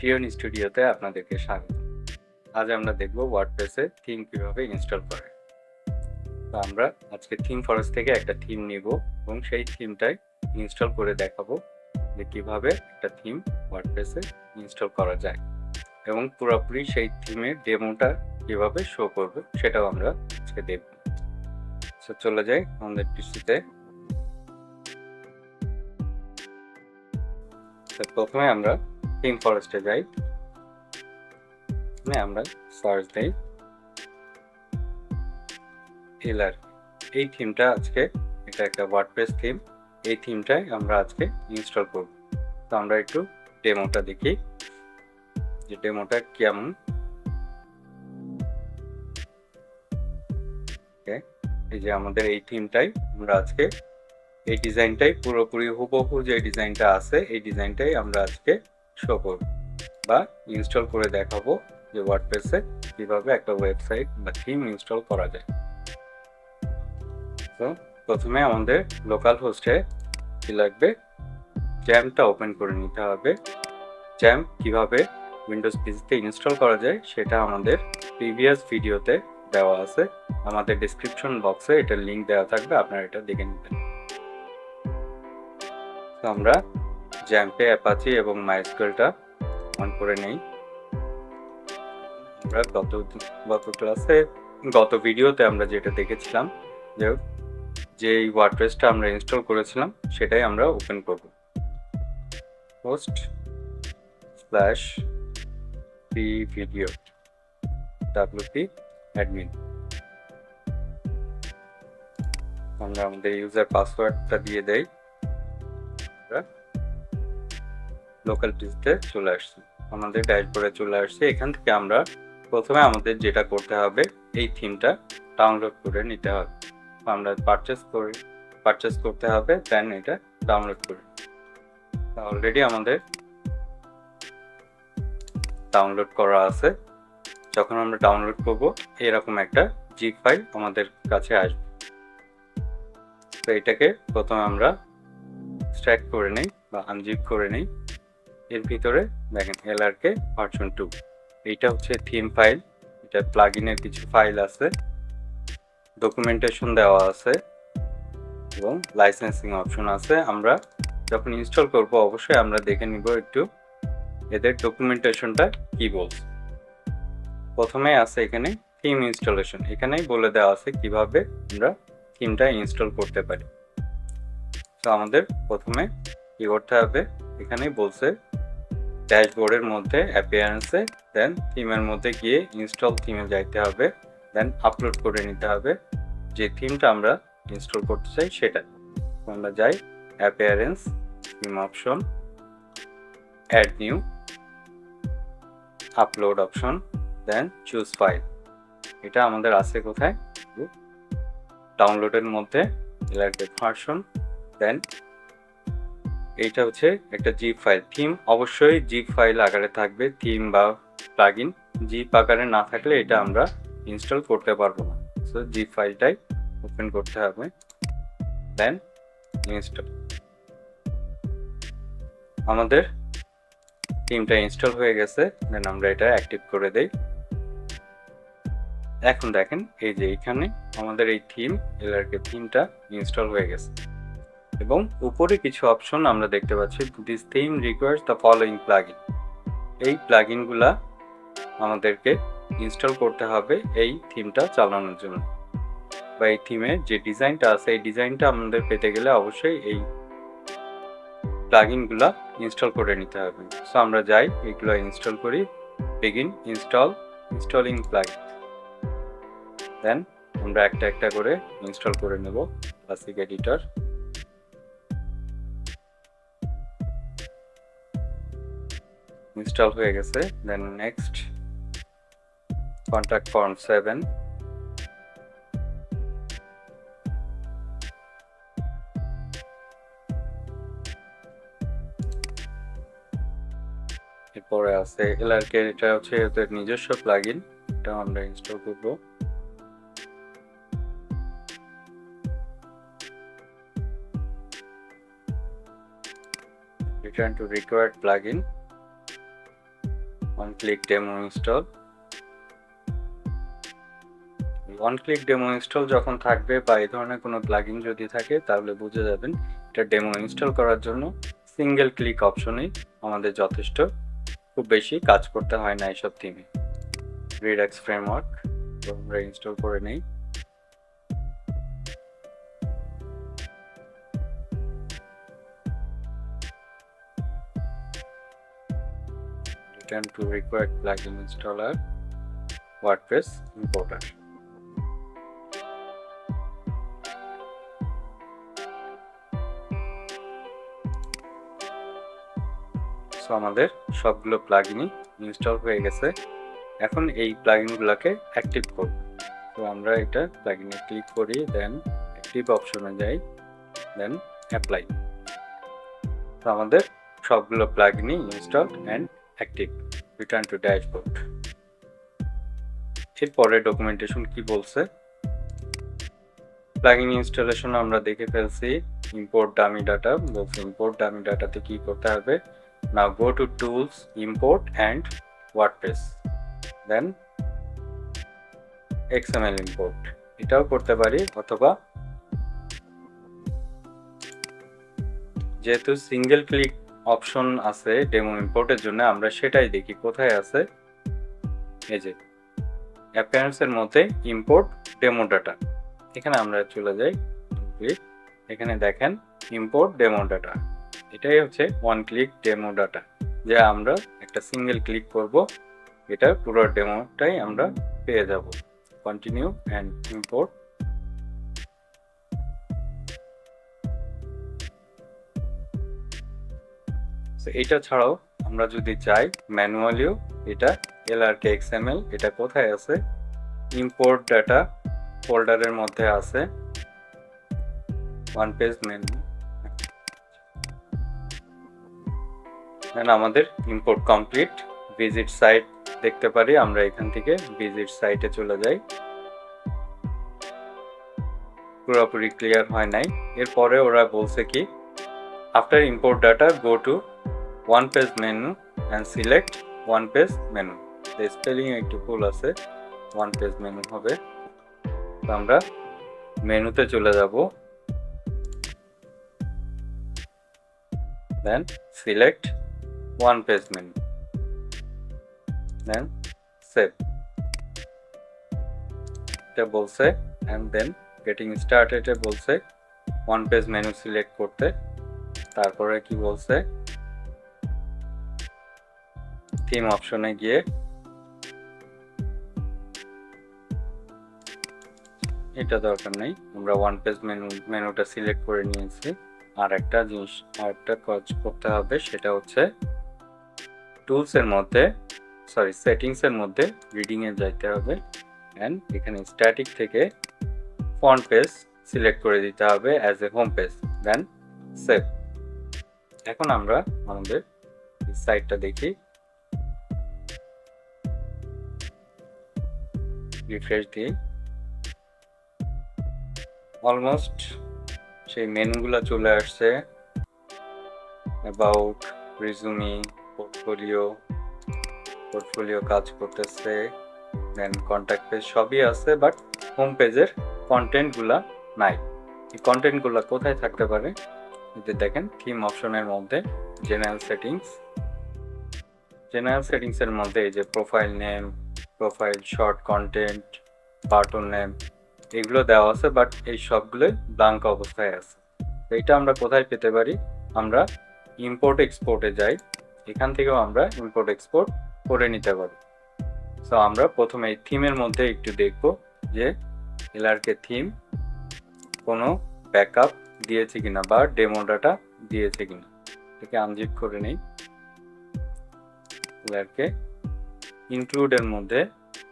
ট্রিয়ন স্টুডিওতে আপনাদেরকে স্বাগত। আজ আমরা দেখব ওয়ার্ডপ্রেসে থিম কিভাবে ইনস্টল করে। তো আমরা আজকে থিম ফরেস্ট থেকে একটা থিম নিব এবং সেই থিমটাই ইনস্টল করে দেখাবো যে কিভাবে একটা থিম ওয়ার্ডপ্রেসে ইনস্টল করা যায় এবং পুরোপুরি সেই থিমের ডেমোটা কিভাবে শো করবে সেটাও আমরা আজকে দেখব। তো চলে যাই আমাদের পিসিতে। প্রথমে আমরা থিম ফরেস্টে যাই, আমরা সার্চ দিই হেলার। এই থিমটা আজকে এটা একটা ওয়ার্ডপ্রেস থিম, এই থিমটাই আমরা আজকে ইনস্টল করব। তো আমরা একটু ডেমোটা দেখি যে ডেমোটা কেমন। এই যে আমাদের এই থিমটাই আমরা আজকে এই ডিজাইনটাই পুরোপুরি হুবহু যে ডিজাইনটা আছে এই ডিজাইনটাই আমরা আজকে শো করব বা ইনস্টল করে দেখাবো যে ওয়ার্ডপ্রেসে কিভাবে একটা ওয়েবসাইট বা থিম ইনস্টল করা যায়। তো প্রথমে আমাদের লোকাল হোস্টে কি লাগবে, জ্যামটা ওপেন করে নিতে হবে। জ্যাম কিভাবে উইন্ডোজ পিসিতে ইনস্টল করা যায় সেটা আমাদের প্রিভিয়াস ভিডিওতে দেওয়া আছে, আমাদের ডেসক্রিপশন বক্সে এটার লিংক দেওয়া থাকবে, আপনারা এটা দেখে নেবেন। তো আমরা জ্যাম্পে অ্যাপাচি এবং মাইস্কুয়েলটা অন করে নেই। আমরা গত ভিডিওতে আমরা যেটা দেখেছিলাম যে এই ওয়ার্ডপ্রেসটা আমরা ইনস্টল করেছিলাম সেটাই আমরা ওপেন করব। Host /video wp admin। আমরা আমাদের ইউজার পাসওয়ার্ডটা দিয়ে দেই। লোকাল পিসিতে চলে আসছি, আমাদের ড্যাশবোর্ডে চলে আসছে। এখান থেকে আমরা প্রথমে আমাদের যেটা করতে হবে এই থিমটা ডাউনলোড করে নিতে হবে। আমরা পারচেস করতে হবে, দেন এটা ডাউনলোড করে। অলরেডি আমাদের ডাউনলোড করা আছে। যখন আমরা ডাউনলোড করব এরকম একটা জিপ ফাইল আমাদের কাছে আসবে। তো এটাকে প্রথমে আমরা স্ট্যাক করে নেই বা আনজিপ করে নেই। এর ভিতরে দেখেন এলআরকে ভার্সন 2, এইটা হচ্ছে থিম ফাইল। এটা প্লাগইনের কিছু ফাইল আছে, ডকুমেন্টেশন দেওয়া আছে এবং লাইসেন্সিং অপশন আছে। আমরা যখন ইনস্টল করব অবশ্যই আমরা দেখে নিব একটু এদের ডকুমেন্টেশনটা কি বলছে। প্রথমে আছে এখানে থিম ইনস্টলেশন, এখানেই বলে দেওয়া আছে কিভাবে আমরা থিমটা ইনস্টল করতে পারি। তো আমাদের প্রথমে কি করতে হবে, এখানেই বলছে ড্যাশবোর্ডের মধ্যে অ্যাপিয়ারেন্সে, দেন থিমের মধ্যে গিয়ে ইনস্টল থিমে যাইতে হবে, দেন আপলোড করে নিতে হবে যে থিমটা আমরা ইনস্টল করতে চাই সেটা। আমরা যাই appearance, theme option, add new, upload option, then choose file. এটা আমাদের আছে কোথায়, ডাউনলোডের মধ্যে এলআরকে ভার্সন, দেন এইটা হচ্ছে একটা জিপ ফাইল। থিম অবশ্যই জিপ ফাইল আকারে থাকবে, থিম বা প্লাগইন জিপ আকারে না থাকলে এটা আমরা ইনস্টল করতে পারবো না। সো জিপ ফাইলটাই ওপেন করতে হবে, দেন ইনস্টল। আমাদের থিমটা ইনস্টল হয়ে গেছে, দেন আমরা এটা অ্যাক্টিভ করে দেই। এখন দেখেন এই যে এখানে আমাদের এই থিম এলআরকে থিমটা ইনস্টল হয়ে গেছে এবং উপরে কিছু অপশন আমরা দেখতে পাচ্ছি। This theme requires the following plugin. এই প্লাগইনগুলা আমাদেরকে ইনস্টল করতে হবে এই থিমটা চালানোর জন্য, বা এই থিমের যে ডিজাইনটা আছে এই ডিজাইনটা আমাদের পেতে গেলে অবশ্যই এই প্লাগইনগুলা ইনস্টল করে নিতে হবে। সো আমরা যাই এগুলো ইনস্টল করি, বিগিন ইনস্টলিং প্লাগইন, দেন আমরা একটা একটা করে ইনস্টল করে নেব। ক্লাসিক এডিটর, ইনস্টল হয়ে গেছে, দেন নেক্সট কন্ট্যাক্ট ফর্ম 7, এরপরে আছে এলআরকে, এটা হচ্ছে ওদের নিজস্ব প্লাগইন, এটা আমরা ইনস্টল করব। Return to required plugin, one click demo install. One click demo install যখন থাকবে বা এই ধরনের কোনো প্লাগইন যদি থাকে তাহলে বুঝে যাবেন এটা ডেমো ইনস্টল করার জন্য সিঙ্গেল ক্লিক অপশনেই আমাদের যথেষ্ট, খুব বেশি কাজ করতে হয় না এইসব থিমে। রিডাক্স ফ্রেমওয়ার্ক আমরা ইনস্টল করে নেই। Return to required plugin installer WordPress importer। So আমাদের সবগুলো প্লাগইনই ইনস্টল হয়ে গেছে। এখন এই প্লাগইনগুলোকে অ্যাক্টিভ করব। তো আমরা এটা প্লাগইনে ক্লিক করি, দেন অ্যাক্টিভ অপশনে যাই, দেন অ্যাপ্লাই। তো আমাদের সবগুলো প্লাগইনই install and active. Return to dashboard. এরপরে ডকুমেন্টেশন কি বলছে, প্লাগইন ইনস্টলেশন আমরা দেখে ফেলছি। ইম্পোর্ট ডামি ডাটা বলছে, ইম্পোর্ট ডামি ডাটাতে কি করতে হবে, now go to tools, import and WordPress, then XML import. এটাও করতে পারি, অথবা যেহেতু সিঙ্গেল ক্লিক অপশন আছে ডেমো ইম্পোর্টের জন্য, আমরা সেটাই দেখি কোথায় আছে। এই যে অ্যাপিয়ারেন্সের মধ্যে ইম্পোর্ট ডেমো ডাটা, এখানে আমরা চলে যাই, ক্লিক, এখানে দেখেন ইম্পোর্ট ডেমো ডাটা। এটাই হচ্ছে ওয়ান ক্লিক ডেমো ডাটা, যা আমরা একটা সিঙ্গেল ক্লিক করব, এটা পুরো ডেমোটাই আমরা পেয়ে যাব। Continue and import. এটা ছাড়াও আমরা যদি চাই ম্যানুয়ালিও, এটা LRK XML, এটা কোথায় আছে, ইম্পোর্ট ডাটা ফোল্ডারের মধ্যে আছে, ওয়ান পেজ মেনু। দেন আমাদের ইম্পোর্ট কমপ্লিট। ভিজিট সাইট দেখতে পারি, আমরা এখান থেকে ভিজিট সাইটে চলে যাই। পুরোপুরি ক্লিয়ার হয় নাই। এরপরে ওরা বলছে কি, after import data go to one page menu and select one page menu. Spelling একটু ভুল আছে, ওয়ান পেজ মেনু হবে। তো আমরা মেনুতে চলে যাব, then select one page menu, then save. এটা বলছে অ্যান্ড দেন গেটিং স্টার্টেড এ বলছে ওয়ান পেজ মেনু সিলেক্ট করতে। তারপরে কি বলছে, থিম অপশনে গিয়ে এটা দরকার নেই, আমরা ওয়ান পেজ মেনুটা সিলেক্ট করে নিয়েছি। আর একটা জিনিস, আর একটা কাজ করতে হবে, সেটা হচ্ছে টুলসের মধ্যে, সেটিংসের মধ্যে রিডিং এ যাইতে হবে, এন্ড এখানে স্ট্যাটিক থেকে ফন্ট পেজ সিলেক্ট করে দিতে হবে as a home page, then save. এখন আমরা আমাদের সাইটটা দেখি, রিফ্রেশ দিই, অলমোস্ট সেই মেনুগুলো চলে আসছে। অ্যাবাউট, রিজুমি, পোর্টফোলিও কাজ করতেছে, দেন কন্ট্যাক্ট পেজ সবই আছে, বাট হোম পেজের কন্টেন্টগুলা নাই। এই কন্টেন্টগুলো কোথায় থাকতে পারে, এতে দেখেন থিম অপশনের মধ্যে জেনারেল সেটিংসের মধ্যে এই যে profile name, profile short content, button name, এগুলো দেওয়া আছে, বাট এই সবগুলোই ব্ল্যাঙ্ক অবস্থায় আছে। তো এটা আমরা কোথায় পেতে পারি, আমরা ইম্পোর্ট এক্সপোর্টে যাই, এখান থেকেও আমরা ইম্পোর্ট এক্সপোর্ট করে নিতে পারি। সো আমরা প্রথমে এই থিমের মধ্যে একটু দেখব যে LRK থিম কোনো ব্যাকআপ দিয়েছে কিনা বা ডেমো ডাটা দিয়েছে কিনা। এটাকে আনজিপ করে নেই। LRK ইনক্লুডের মধ্যে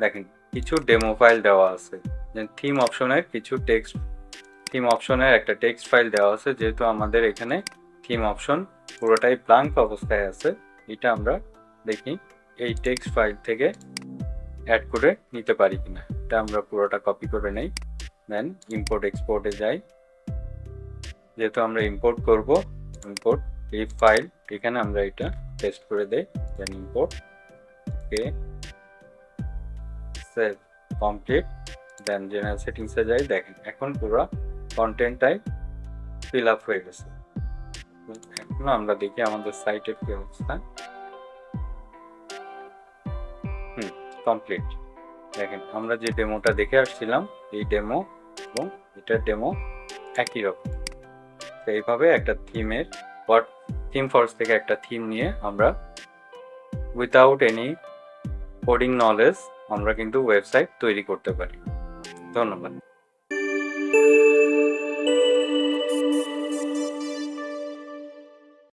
দেখেন কিছু ডেমো ফাইল দেওয়া আছে, থিম অপশনের কিছু থিম অপশনের একটা টেক্সট ফাইল দেওয়া আছে। যেহেতু আমাদের এখানে থিম অপশন পুরোটাই ব্ল্যাঙ্ক অবস্থায় আছে, এটা আমরা দেখি এই টেক্সট ফাইল থেকে অ্যাড করে নিতে পারি কিনা। এটা আমরা পুরোটা কপি করে নেই, দেন ইম্পোর্ট এক্সপোর্টে যাই। যেহেতু আমরা ইম্পোর্ট করব, ইম্পোর্ট এই ফাইল, এখানে আমরা এটা পেস্ট করে দেই, দেন ইম্পোর্ট। ওকে, সেভ, কমপ্লিট। দেন জেনারেল সেটিংসে যাই, দেখেন এখন পুরো কন্টেন্টটাই ফিল আপ হয়ে গেছে। এখন আমরা দেখি আমাদের সাইটের কি অবস্থা। কমপ্লিট। দেখেন আমরা যে ডেমোটা দেখে আসছিলাম, এই ডেমো এবং এটার ডেমো একই রকম। তো এইভাবে একটা থিমের থিম ফর্স থেকে একটা থিম নিয়ে আমরা উইথাউট এনি কোডিং নলেজ আমরা কিন্তু ওয়েবসাইট তৈরি করতে পারি। ধন্যবাদ।